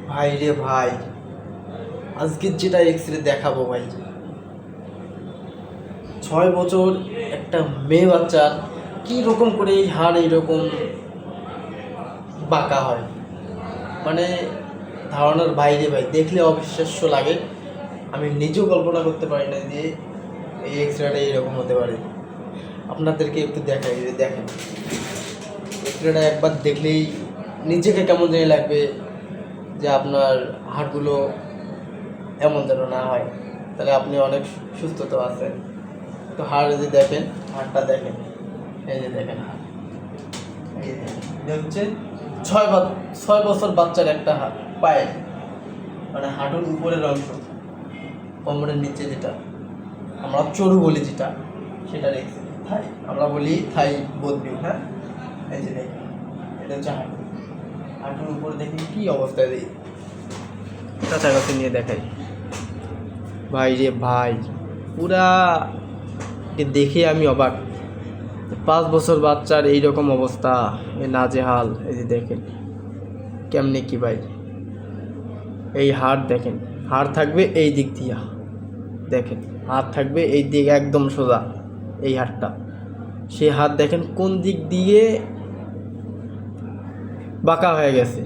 ভাই রে ভাই, আজকে যেটা এক্সরে দেখাবো ভাই, 6 বছর একটা মেয়ে বাচ্চার কি রকম করে এই হাড় এইরকম বাঁকা হয়, মানে ধারণার বাইরে ভাই। দেখলে অবিশ্বাস্য লাগে। আমি নিজেও কল্পনা করতে পারি না যে এই এক্সরেটা এইরকম হতে পারে। আপনাদেরকে একটু দেখাই, দেখেন এক্সরেটা একবার দেখলেই নিজেকে কেমন জানি লাগবে যে আপনার হাড়গুলো এমন যেন না হয়, তাহলে আপনি অনেক সুস্থ তো আছেন। তো হাড় যদি দেখেন, হাড়টা দেখেন, এই যে দেখেন হাড়, এই যে এটা হচ্ছে 6 বছর বাচ্চার একটা হাড়, পায়ে মানে হাঁটুর উপরের অংশ, কোমরের নিচে যেটা আমরা চরু বলি, যেটা সেটা রেখেছি থাই, আমরা বলি থাই বদলি। হ্যাঁ, এই যে দেখেন এটা হচ্ছে হাঁটু, হাঁটুর উপরে দেখেন কি অবস্থায় দিই, কাছাকাছি নিয়ে দেখাই। ভাই রে ভাই, পুরা দেখে আমি অবাক। 5 বছর বাচ্চার এইরকম অবস্থা, এ নাজেহাল। এই যে দেখেন কেমনে কি ভাই, এই হাড় দেখেন, হাড় থাকবে এই দিক দিয়া, দেখেন হাড় থাকবে এই দিক একদম সোজা, এই হাড়টা। সেই হাত দেখেন কোন দিক দিয়ে বাঁকা হয়ে গেছে।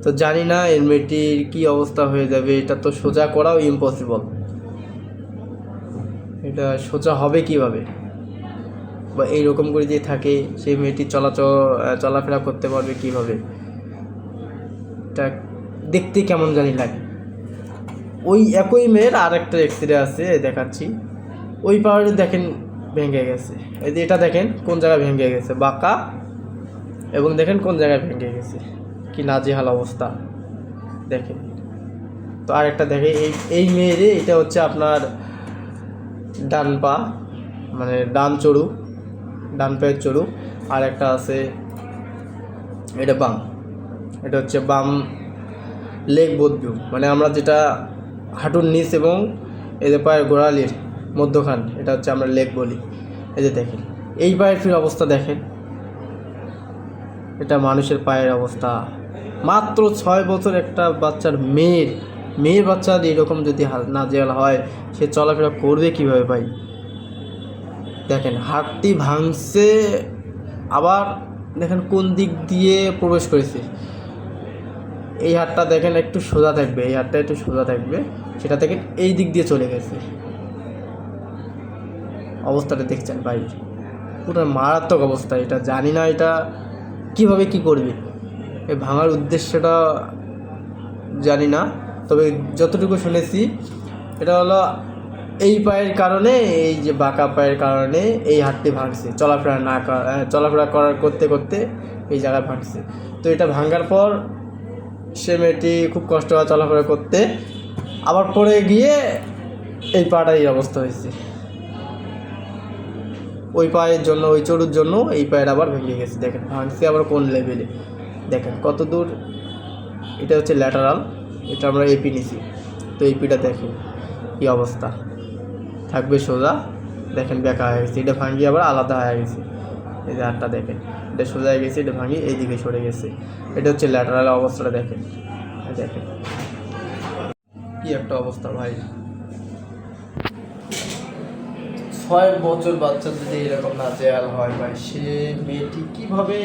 তো জানি না এর মেয়েটির কী অবস্থা হয়ে যাবে। এটা তো সোজা করাও ইম্পসিবল। এটা সোজা হবে কিভাবে, বা এইরকম করে যে থাকে সেই মেয়েটি চলাফেরা করতে পারবে কিভাবে? এটা দেখতে কেমন জানি লাগে। ওই একই মেয়ের আর একটা এক্সরে আছে, দেখাচ্ছি। ওই পাহাড়ে দেখেন ভেঙে গেছে, এই যে এটা দেখেন কোন জায়গায় ভেঙে গেছে বাঁকা, এবং দেখেন কোন জায়গায় ভেঙে গেছে, কি নাজেহাল অবস্থা দেখেন। তো আরেকটা দেখে এই মেয়েরে, এটা হচ্ছে আপনার ডান পা, মানে ডান চড়ু, ডান পায়ের চড়ু। আর একটা আছে এটা বাম, এটা হচ্ছে বাম লেগ বোথ ভিউ, মানে আমরা যেটা হাঁটুর নিচ এবং এই যে পায়ের গোড়ালির মধ্যখান, এটা হচ্ছে আমরা লেগ বলি। এই যে দেখেন এই পায়ের ফির অবস্থা দেখেন, এটা মানুষের পায়ের অবস্থা। মাত্র 6 বছর একটা বাচ্চার মেয়ের বাচ্চা এরকম যদি নাজেহাল হয়, সে চলাফেরা করবে কীভাবে ভাই? দেখেন হাড়টি ভাঙছে, আবার দেখেন কোন দিক দিয়ে প্রবেশ করেছে। এই হাড়টা দেখেন একটু সোজা থাকবে, এই হাড়টা একটু সোজা থাকবে, সেটা দেখেন এই দিক দিয়ে চলে গেছে। অবস্থাটা দেখছেন ভাই, পুরো মারাত্মক অবস্থা। এটা জানি না এটা কিভাবে কি করবে, এই ভাঙার উদ্দেশ্যটা জানি না। তবে যতটুকু শুনেছি, এটা হলো এই পায়ের কারণে, এই যে বাঁকা পায়ের কারণে এই হাড়টি ভাঙছে, চলাফেরা করতে করতে এই জায়গায় ভাঙছে। তো এটা ভাঙার পর সে মেয়েটি খুব কষ্ট হয় চলাফেরা করতে, আবার পড়ে গিয়ে এই পাটা এই অবস্থা হয়েছে। ওই পায়ের জন্য, ওই চড়ুর জন্য এই পায়ের আবার ভেঙে গেছে। দেখেন ভাঙছে আবার কোন লেভেলে, দেখেন কত দূর। এটা হচ্ছে ল্যাটারাল, এটা আমরা এপি নিছি। তো এপিটা দেখেন কী অবস্থা, থাকবে সোজা, দেখেন বেঁকা হয়ে গেছে। এটা ভাঙিয়ে আবার আলাদা হয়ে গেছে। এই যে হাতটা দেখেন, এটা সোজা হয়ে গেছে, এটা ভাঙিয়ে এইদিকে সরে গেছে। এটা হচ্ছে ল্যাটারাল অবস্থাটা দেখেন, দেখেন কি একটা অবস্থা ভাই। 6 বছর বাচ্চা যদি এরকম নাজেহাল হয় ভাই, সে মেয়েটি কীভাবে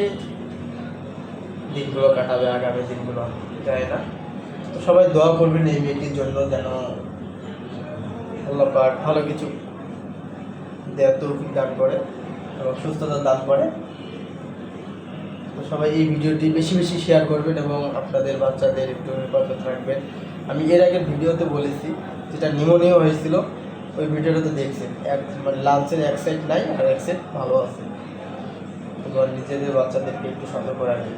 দিনগুলো কাটাবে, আগামী দিনগুলো, যায় না। তো সবাই দোয়া করবেন এই মেয়েটির জন্য, যেন আল্লাহ পাক ভালো কিছু দেওয়ার তৌফিক দান করে এবং সুস্থতা দান করে। তো সবাই এই ভিডিওটি বেশি বেশি শেয়ার করবেন এবং আপনাদের বাচ্চাদের একটু হেফাজত রাখবেন। আমি এর আগের ভিডিওতে বলেছি, যেটা নিউমোনিয়া হয়েছিল, ওই ভিডিওটাতে দেখছেন, মানে লাঞ্চের এক সাইড নাই আর এক সাইড ভালো আছে। তোমার নিজেদের বাচ্চাদেরকে একটু সতর্ক রাখবেন।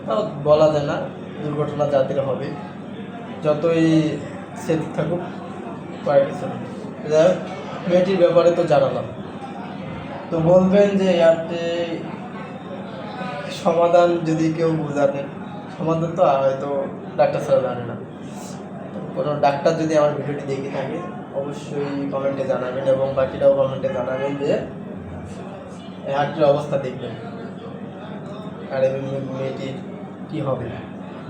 তাও বলা যায় না, দুর্ঘটনা যাদের হবে, যতই সেফ থাকুক পারে কিছু। মেয়েটির ব্যাপারে তো জানালাম। তো বলবেন যে ইয়াতে সমাধান যদি কেউ বোঝাতেন, সমাধান তো হয়তো ডাক্তার ছাড়া জানে না। কোনো ডাক্তার যদি আমার ভিডিওটি দেখে থাকে, অবশ্যই কমেন্টে জানাবেন, এবং বাকিটাও কমেন্টে জানাবেন যে হার্টের অবস্থা দেখবেন আর এই মেয়েটির কী হবে।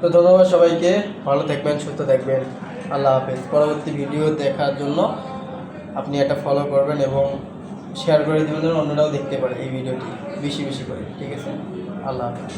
তো ধন্যবাদ সবাইকে, ভালো থাকবেন, সুস্থ থাকবেন, আল্লাহ হাফেজ। পরবর্তী ভিডিও দেখার জন্য আপনি একটা ফলো করবেন এবং শেয়ার করে দেবেন যেন অন্যরাও দেখতে পারে এই ভিডিওটি বেশি বেশি করে, ঠিক আছে? আল্লাহ হাফেজ।